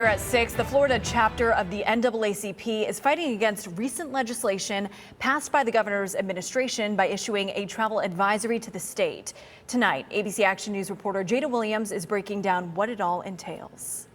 Here at 6, the Florida chapter of the NAACP is fighting against recent legislation passed by the governor's administration by issuing a travel advisory to the state. Tonight, ABC Action News reporter Jada Williams is breaking down what it all entails.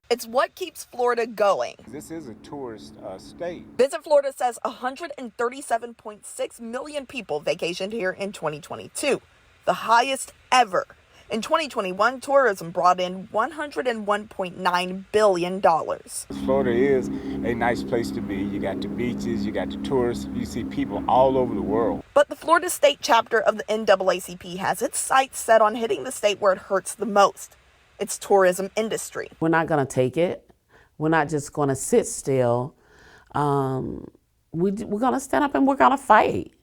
It's what keeps Florida going. This is a tourist state. Visit Florida says 137.6 million people vacationed here in 2022, the highest ever. In 2021, tourism brought in $101.9 billion. Florida is a nice place to be. You got the beaches, you got the tourists, you see people all over the world. But the Florida state chapter of the NAACP has its sights set on hitting the state where it hurts the most, its tourism industry. We're not going to take it. We're not just going to sit still. We're going to stand up and we're going to fight.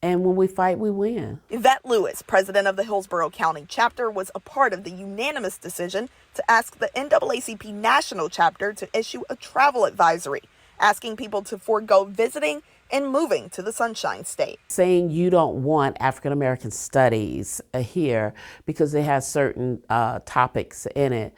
And when we fight, we win. Yvette Lewis, president of the Hillsborough County chapter, was a part of the unanimous decision to ask the NAACP national chapter to issue a travel advisory, asking people to forego visiting and moving to the Sunshine State. Saying you don't want African American studies here because they have certain topics in it,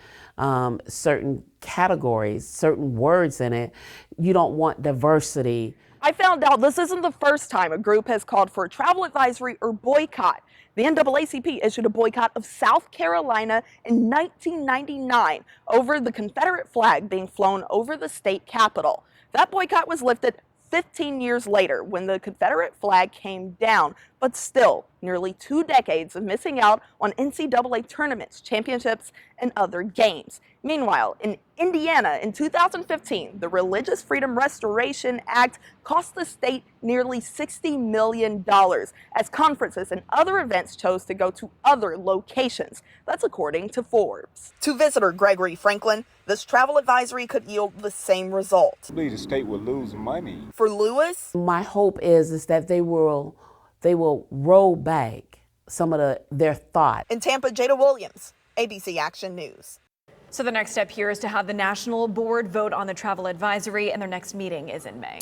certain categories, certain words in it. You don't want diversity. I found out this isn't the first time a group has called for a travel advisory or boycott. The NAACP issued a boycott of South Carolina in 1999 over the Confederate flag being flown over the state capitol. That boycott was lifted 15 years later when the Confederate flag came down, but still nearly 2 decades of missing out on NCAA tournaments, championships, and other games. Meanwhile, in Indiana in 2015, the Religious Freedom Restoration Act cost the state nearly $60 million as conferences and other events chose to go to other locations. That's according to Forbes. To visitor Gregory Franklin, this travel advisory could yield the same result. I believe the state will lose money. For Lewis, my hope is that they will roll back some of their thought. In Tampa, Jada Williams, ABC Action News. So the next step here is to have the national board vote on the travel advisory, and their next meeting is in May.